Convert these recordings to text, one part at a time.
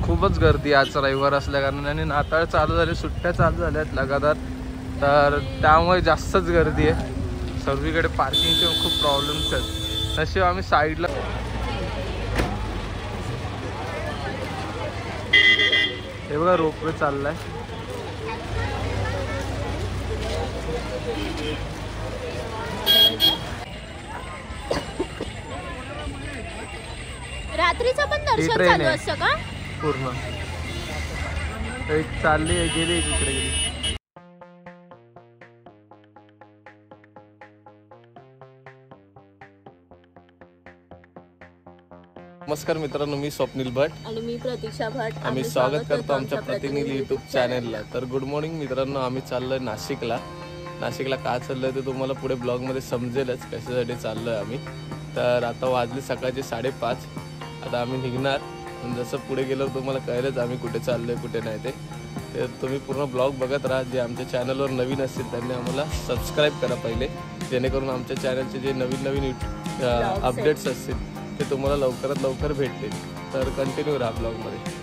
खूपच गर्दी आज रविवार असल्या कारणाने नाताळ चालू झाले, सुट्ट्या चालू झाल्यात लगातार, तर त्यामुळे जास्तच गर्दी आहे सर्वीकडे. पार्किंगचे खूप प्रॉब्लेम्स आहेत. नशीब आम्ही साईडला हे बघा रोपवे चाललाय. रात्रीचं पण दर्शन चालू असतं का पूर्ण? एक चालली गेली, इकडे गेली. नमस्कार मित्रांनो, मी स्वप्नील भट आणि मी प्रतीक्षा भट. आम्ही स्वागत करतो आमच्या प्रतिनिधी यूट्यूब चॅनलला. तर गुड मॉर्निंग मित्रांनो, आम्ही चाललोय नाशिकला. नाशिकला का चाललोय ते तुम्हाला पुढे ब्लॉगमध्ये समजेलच कशासाठी चाललोय आम्ही. तर आता वाजले सकाळचे 5:30. आता आम्ही निघणार. जसं पुढे गेलो तुम्हाला कळेलच आम्ही कुठे चाललोय कुठे नाही ते. तुम्ही पूर्ण ब्लॉग बघत राहा. जे आमच्या चॅनलवर नवीन असतील त्यांनी आम्हाला सबस्क्राईब करा पहिले, जेणेकरून आमच्या चॅनलचे जे नवीन अपडेट्स असतील ते तुम्हाला लवकरात लवकर भेटतील. तर कंटिन्यू राहा ब्लॉगमध्ये.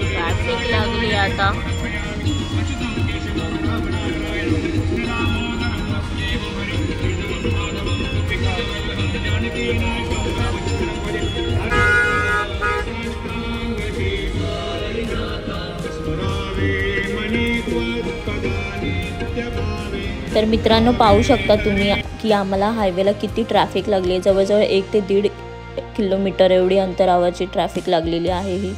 ट्रॅफिक लागली आता. तर मित्रांनो पाहू शकता तुम्ही की आम्हाला हायवेला किती ट्रॅफिक लागली. जवळजवळ 1 ते 1.5 किलोमीटर एवढी अंतरावरची ट्रॅफिक लागलेली आहे ही.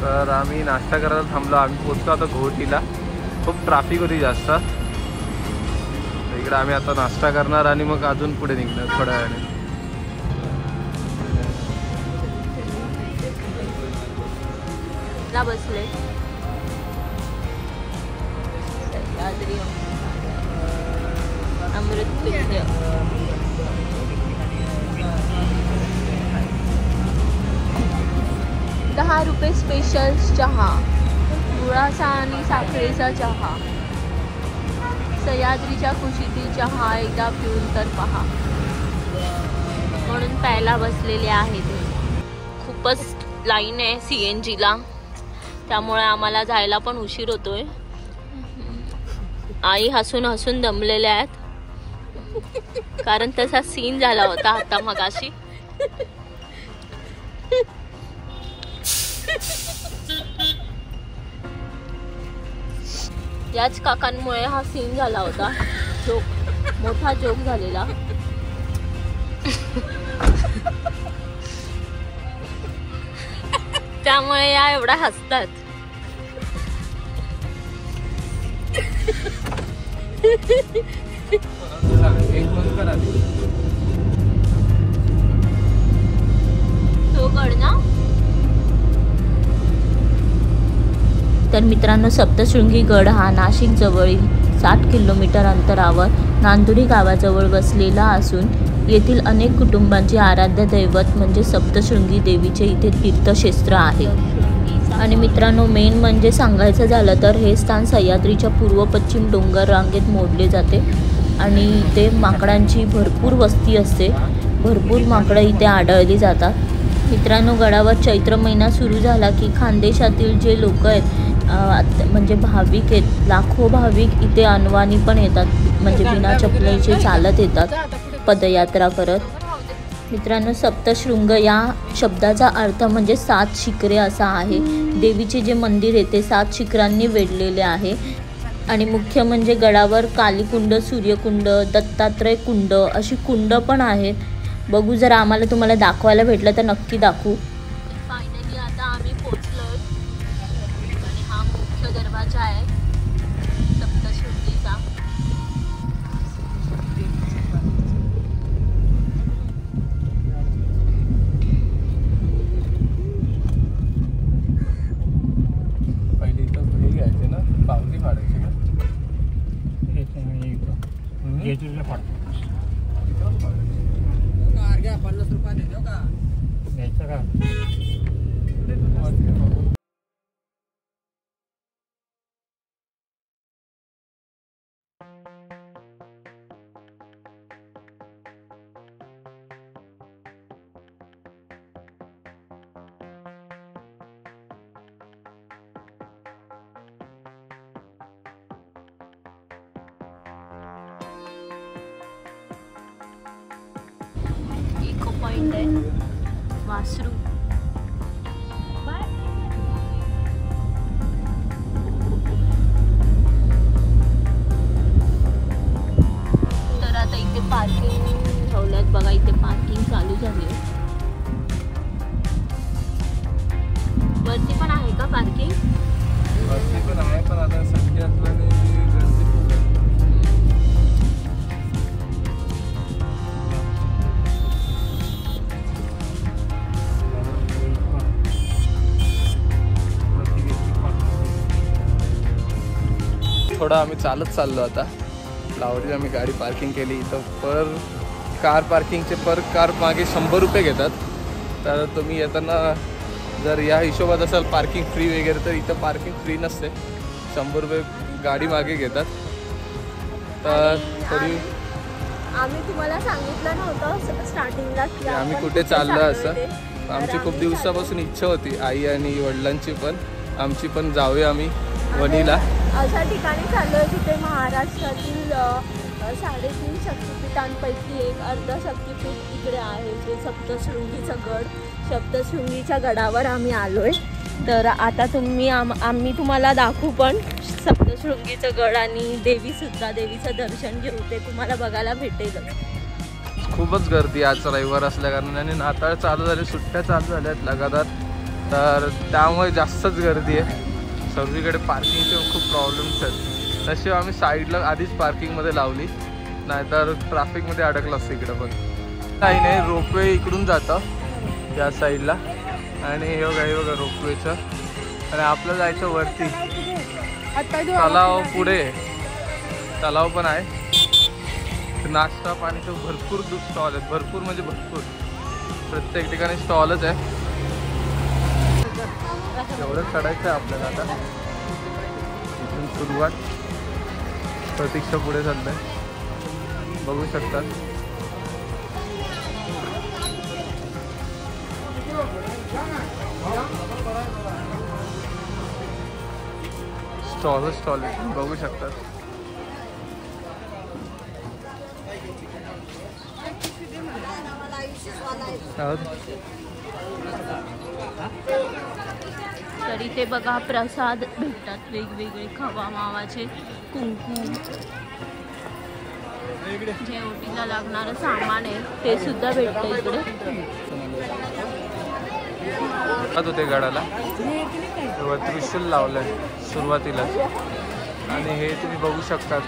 तर आम्ही नाश्ता करायला थांबलो. आम्ही पोहोचलो आता घोटीला. खूप ट्रॅफिक होती जास्त. इकडे आम्ही आता नाश्ता करणार आणि मग अजून पुढे निघणार थोड्या वेळाने. बसले अमृत 10 रुपये स्पेशल चहा, गुळाचा आणि साखरेचा चहा. सह्याद्रीच्या कुशीतील चहा एकदा पिऊन तर पहा. म्हणून प्यायला बसलेले आहेत. खूपच लाईन आहे CNGला, त्यामुळे आम्हाला जायला पण उशीर होतोय. आई हसून हसून दमलेल्या आहेत, कारण तसा सीन झाला होता आता मगाशी. याच काकांमुळे हा सीन झाला होता. मोठा जोक झालेला. त्यामुळे या एवढा हसतात. तो गड ना. तर मित्रांनो, सप्तशृंगी गड हा नाशिक जवळील 60 किलोमीटर अंतरावर नांदुरी गावाजवळ बसलेला असून येथील अनेक कुटुंबांचे आराध्य दैवत म्हणजे सप्तशृंगी देवीचे इथे तीर्थक्षेत्र आहे. आणि मित्रांनो, मेन म्हणजे सांगायचं झालं तर हे स्थान सह्याद्रीच्या पूर्व पश्चिम डोंगर रांगेत मोडले जाते आणि इथे माकडांची भरपूर वस्ती असते. भरपूर माकडं इथे आढळली जातात. मित्रांनो, गडावर चैत्र महिना सुरू झाला की खानदेशातील जे लोक आहेत म्हणजे भाविक आहेत, लाखो भाविक इथे अनवाणी पण येतात. म्हणजे बिना चपलेचे चालत येतात पदयात्रा करत. मित्रांनो, सप्तशृंग या शब्दाचा अर्थ म्हणजे 7 शिखरे असा आहे. देवीचे जे मंदिर आहे ते 7 शिखरांनी वेढलेले आहे. आणि मुख्य म्हणजे गडावर कालीकुंड, सूर्यकुंड, दत्तात्रय कुंड अशी कुंड पण आहेत. बघू जरा आम्हाला तुम्हाला दाखवायला भेटलं तर नक्की दाखवू. फायनली आता आम्ही पोचलोय आणि हा मुख्य दरवाजा आहे सप्तशृंगीचा. पहिली इथं हे घ्यायचे ना, पावती फाडायची ना. इको पॉइंट आहे वासरू. तर आता इथे पार्किंग ठेवल्यात बघा. इथे पार्किंग चालू झाली आहे. वरती पण आहे का पार्किंग? वरती पण आहे, पण आता सध्या असल्याने गर्दी खूप आहे. थोडं आम्ही चालत चाललो आता. लावडी आम्ही गाडी पार्किंग केली इथं. पर कार पार्किंगचे पर कार मागे 100 रुपये घेतात. तर तुम्ही येताना जर या हिशोबात असाल पार्किंग फ्री वगैरे, तर इथं पार्किंग फ्री नसते. 100 रुपये गाडी मागे घेतात. तर थोडी आम्ही तुम्हाला सांगितलं नव्हतं स्टार्टिंगला की आम्ही कुठे चाललो असं. आमची खूप दिवसापासून इच्छा होती, आई आणि वडिलांची पण, आमची पण जाऊया आम्ही वणीला. अशा ठिकाणी चाललोय जिथे महाराष्ट्रातील 3.5 शक्तिपीठांपैकी एक अर्ध शक्तिपीठ इकडे आहे, जे सप्तशृंगीचं गड. सप्तशृंगीच्या गडावर आम्ही आलोय. तर आता आम्ही तुम्हाला दाखवू पण सप्तशृंगीचं गड आणि देवीसुद्धा. देवीचं दर्शन घेऊ, ते तुम्हाला बघायला भेटेलच. खूपच गर्दी आज रविवार असल्या कारणाने आणि नाताळ चालू झाले, सुट्ट्या चालू झाल्यात लगातार. तर त्यामुळे जास्तच गर्दी आहे. सर्वीकडे पार्किंगचे खूप प्रॉब्लेम्स आहेत. तसे आम्ही साईडला आधीच पार्किंगमध्ये लावली, नाहीतर ट्रॅफिकमध्ये अडकलं असतं इकडं. पण काही नाही, रोपवे इकडून जातं या साईडला. आणि हे बघा रोपवेचं. आणि आपलं जायचं वरती तलाव. पुढे तलाव पण आहे. नाश्ता पाणीचं भरपूर स्टॉल आहेत. भरपूर म्हणजे भरपूर, प्रत्येक ठिकाणी स्टॉलच आहे. एवढं चढायचं आहे आपल्याला आता. इथून सुरुवात. प्रतीक्षा पुढे चाललंय, बघू शकतात. स्टॉल बघू शकतात. तर इथे बघा प्रसाद भेटतात वेगवेगळे, खवा मावाचे, कुंकू, जे ओटीला लागणारं सामान आहे ते सुद्धा भेटतं इकडे. होते गडाला त्रिशूल लावलंय सुरुवातीला. आणि हे तुम्ही बघू शकतात,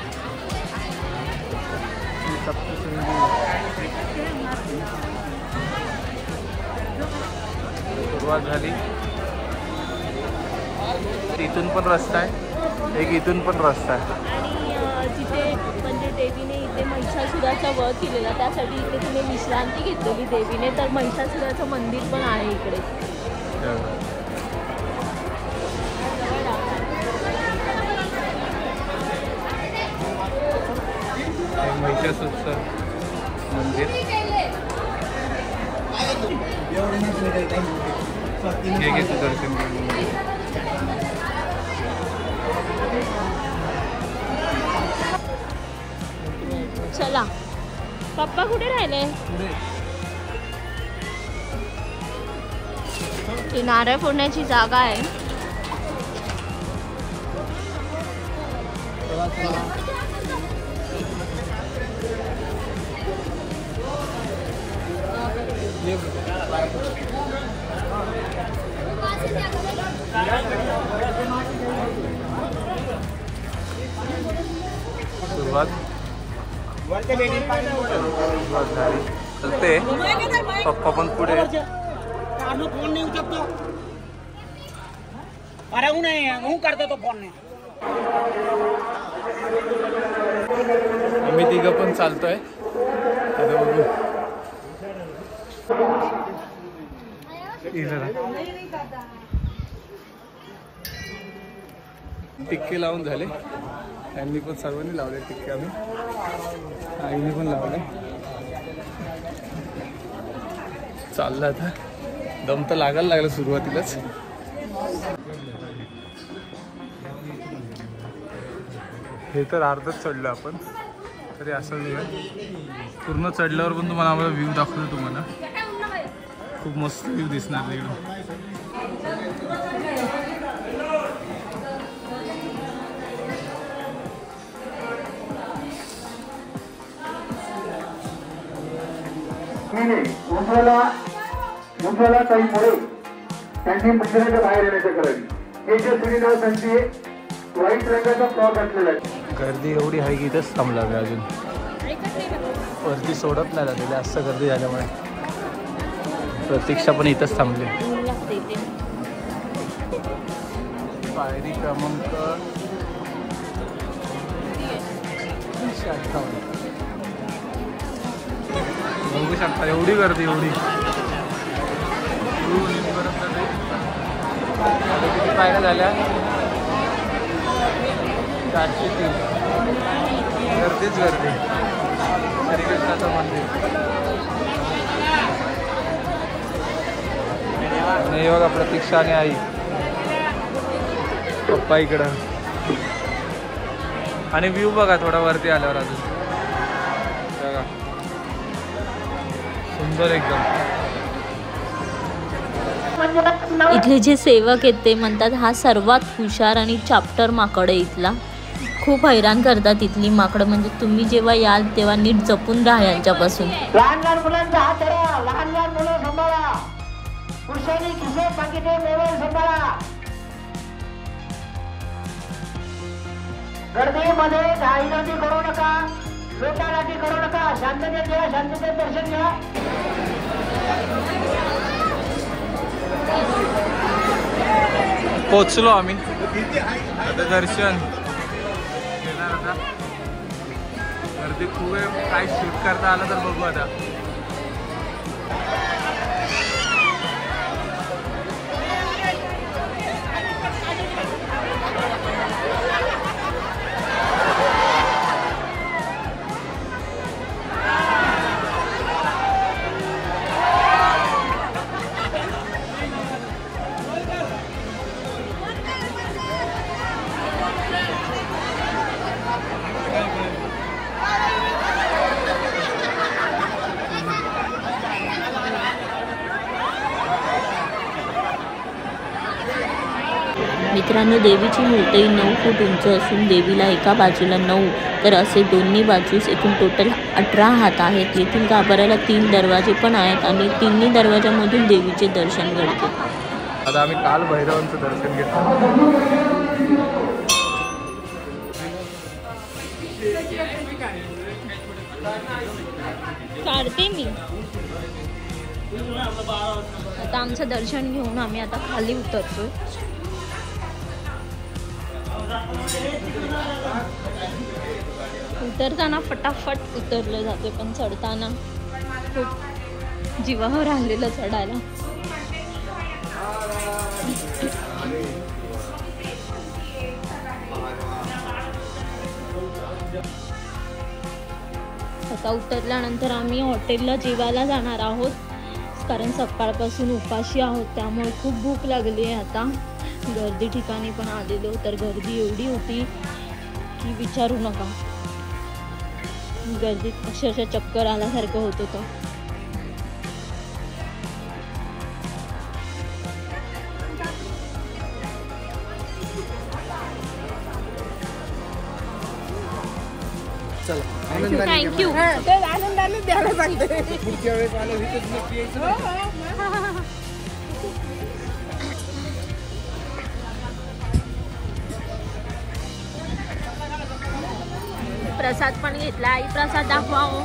सुरुवात झाली. इथून पण रस्ता आहे, एक इथून पण रस्ता आहे. आणि जिथे म्हणजे देवीने इथे महिषासुराचा वध केलेला, त्यासाठी इथे तिने विश्रांती घेतलेली देवीने. तर महिषासुराचं मंदिर पण आहे इकडे. महिषासुरचं मंदिर. हे घेतो दर्शन घेऊन. चला, पप्पा कुठे राहिले? ही नारळ फोडण्याची जागा आहे. सुरुवात झाली. चलते पप्पा पण पुढे. फोन नहीं उचलतो. अरे हूँ करतो तो फोन नाही. आम्ही तिघं पण चालतोय. आता बघू. टिक्के लावून झाले. त्यांनी पण सर्वांनी लावले टिक्के. आम्ही आईने पण लावले. चाललं आता. दम तर लागायला लागला सुरुवातीलाच. हे तर अर्धच चढलो आपण तरी असं पूर्ण चढल्यावर पण तुम्हाला आम्हाला व्ह्यू दाखवतो. तुम्हाला खूप मस्त व्ह्यू दिसणार तिकडून. उंचवाला काही मुळे त्यांनी मंदिराच्या बाहेर येण्याचं करावी. हे जे सुनीनाव त्यांची व्हाईट रंगाचा फ्रॉक असलेला आहे. गर्दी एवढी आहे की इथंच थांबला मी अजून. वरती सोडत नाही झालेली असं गर्दी झाल्यामुळे. प्रतीक्षा पण इथंच थांबली. पायरी क्रमांक 58. बघू शकता एवढी गर्दी. एवढी किती पायऱ्या झाल्या? 403. गर्दीच गर्दी. श्रीकृष्णाचं मंदिर. आणि बघा प्रतीक्षा आणि आई पप्पा इकडं. आणि व्ह्यू बघा थोडा वरती आल्यावर अजून बघा. सुंदर एकदम. इथले जे सेवक आहेत ते म्हणतात हा सर्वात हुशार आणि चाप्टर माकड आहे इथला. खूप हैराण करतात इथली माकडं. म्हणजे तुम्ही जेव्हा याल तेव्हा नीट जपून राहा यांच्यापासून. लहान लहान मुलांचा हात धरा. लहान लहान मुलं सांभाळा. पुरुषांनी खिसे पाकिटे मोबाईल सांभाळा. गर्दीमध्ये घाईलाटी करू नका. लोटालाटी करू नका. शांततेत घ्या. शांततेत दर्शन घ्या. पोचलो आम्ही. आता दर्शन घेणार. आता गर्दी खूप आहे. काय शूट करता आलं तर बघू आता. मित्रांनो, देवीची मूर्ती 9 फूट उंच असून देवीला एका बाजूला 9 तर असे दोन्ही बाजूस एकूण टोटल 18 हात आहेत. येथील गाभाऱ्याला 3 दरवाजे पण आहेत आणि तिन्ही दरवाजामधून देवीचे दर्शन घडते. आता आम्ही काल भैरवांचं दर्शन घेतलं. काढते मी. आता आमचं दर्शन घेऊन आम्ही आता खाली उतरतो. उतरताना फटाफट उतरलं जाते पण चढताना खूप जीवावर आलेलं चढायला. आता उतरल्यानंतर आम्ही हॉटेलला जेवायला जाणार आहोत. कारण सकाळपासून उपाशी आहोत त्यामुळे खूप भूक लागली आहे. आता गर्दी ठिकाणी पण आलेलो तर गर्दी एवढी होती की विचारू नका. गर्दीत अक्षरशः चक्कर आल्यासारखं होत होतं. चला थँक्यू. आनंदाने द्यायला सांगते. पुढच्या वेळेस आलं इथेच नक्की यायचं. प्रसाद पण घेतला. आई प्रसाद दाखवा हो.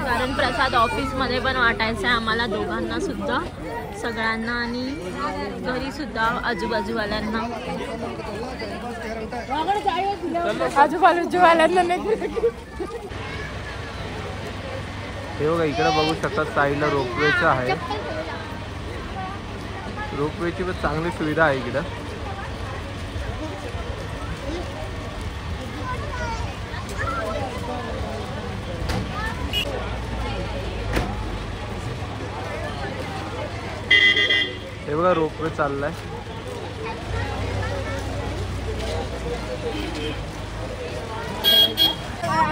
कारण प्रसाद ऑफिस मध्ये पण वाटायचा आहे आम्हाला दोघांना सुद्धा, सगळ्यांना आणि घरी सुद्धा आजूबाजूवाल्यांना. आजूबाजूवाल्यांना नाही. हे बघा इकडे बघू शकता साईडला रोपवेचं आहे. रोपवेची पण चांगली सुविधा आहे इकडं. हे बघा रोपवे चाललाय.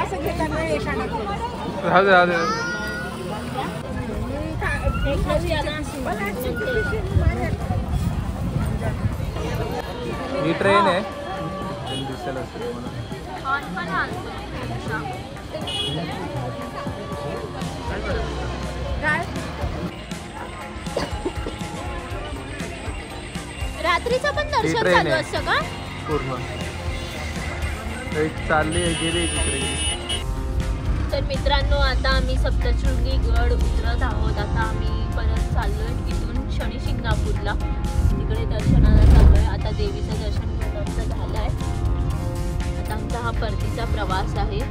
असं घेताना राहू दे. ही ट्रेन आहे दिसेल असेल मला. रात्रीचं पण ही दर्शन ट्रेन चालू आहे. असतं का? पूर्ण एक चालली आहे गेली तिकडे. तर मित्रांनो आता आम्ही सप्तशृंगी गड उतरत आहोत. आता आम्ही परत चाललोय इथून शनी शिंगणापूरला, तिकडे दर्शनाला चाललोय. आता देवीचं दर्शन घेऊन आमचं झालंय. आता आमचा हा परतीचा प्रवास आहे.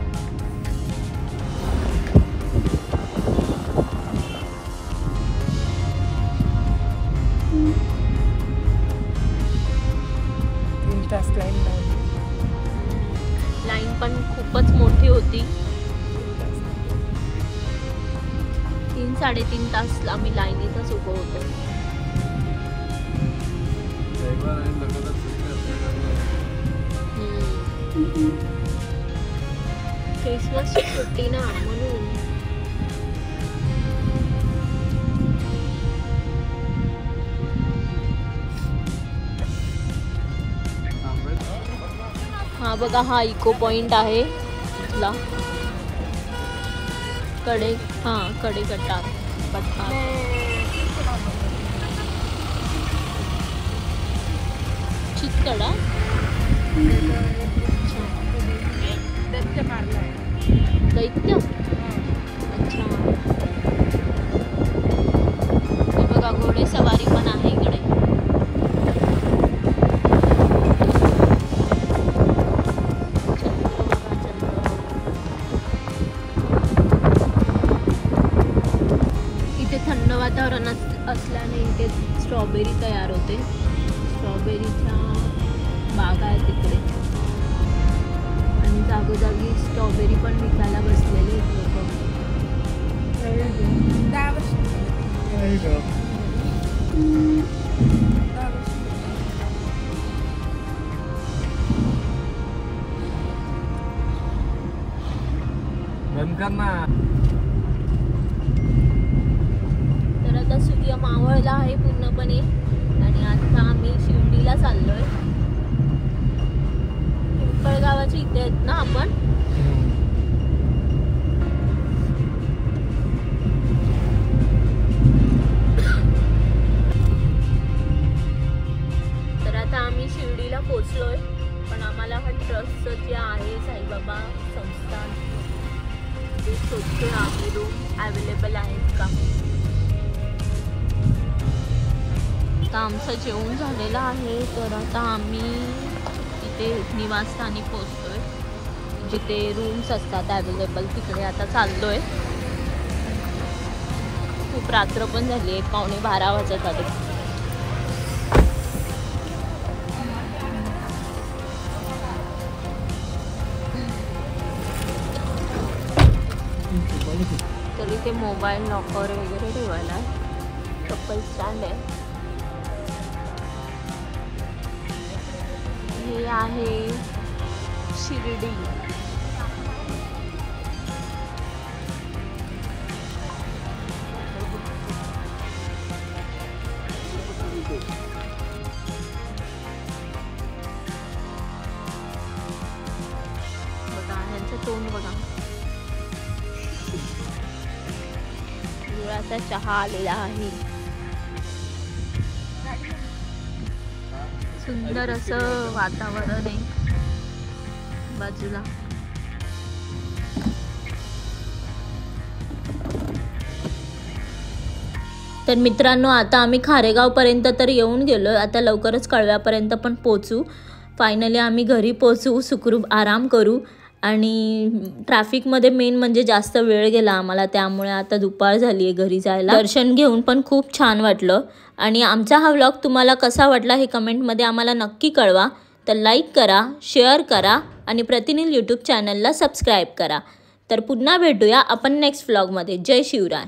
लाईन पण खूपच मोठी होती. 3-3.5 तास आम्ही लाईनीतच उभं होतो. क्रिसमसची सुट्टी ना म्हणून. हा बघा हा इको पॉइंट आहे इथला. कडे कटार पठार. चितकडा दैत्य. अच्छा हे बघा घोडे सवारी पण आहे इकडे. थंड वातावरण असल्याने इथे स्ट्रॉबेरी तयार होते. स्ट्रॉबेरीच्या बागा आहेत इकडे आणि जागोजागी स्ट्रॉबेरी पण विकायला बसलेले आहेत लोक. तर आता सूर्य मावळला आहे पूर्णपणे आणि आता आम्ही शिर्डीला चाललोय. पिंपळगावाच्या इथे आहेत ना आपण. तर आता आम्ही शिर्डीला पोचलोय. पण आम्हाला हा ट्रस्टचं जे आहे साईबाबा संस्थान ते शोधतोय आहे रूम अवेलेबल आहेत का. आता आमचं जेवण झालेलं आहे. तर आता आम्ही इथे निवासस्थानी पोचतोय जिथे रूम्स असतात अवेलेबल तिकडे आता चाललोय. खूप रात्र पण झाली आहे. 11:15 वाजत आले. तर इथे मोबाईल लॉकर वगैरे ठेवायला चप्पल स्टँड आहे. हे आहे शिर्डी. नारळाचा चहा आलेला आहे. सुंदर असं वातावरण आहे बाजूला. तर मित्रांनो, आता आम्ही खारेगावपर्यंत तर येऊन गेलो. आता लवकरच कळव्यापर्यंत पण पोचू. फायनली आम्ही घरी पोचू, सुखरूप आराम करू. आणि ट्रॅफिकमध्ये मेन म्हणजे जास्त वेळ गेला आम्हाला, त्यामुळे आता दुपार झाली आहे घरी जायला. दर्शन घेऊन पण खूप छान वाटलं. आणि आमचा हा व्लॉग तुम्हाला कसा वाटला हे कमेंटमध्ये आम्हाला नक्की कळवा. तर लाईक करा, शेअर करा आणि प्रतिनिल यूट्यूब चॅनलला सबस्क्राईब करा. तर पुन्हा भेटूया आपण नेक्स्ट व्लॉगमध्ये. जय शिवराय.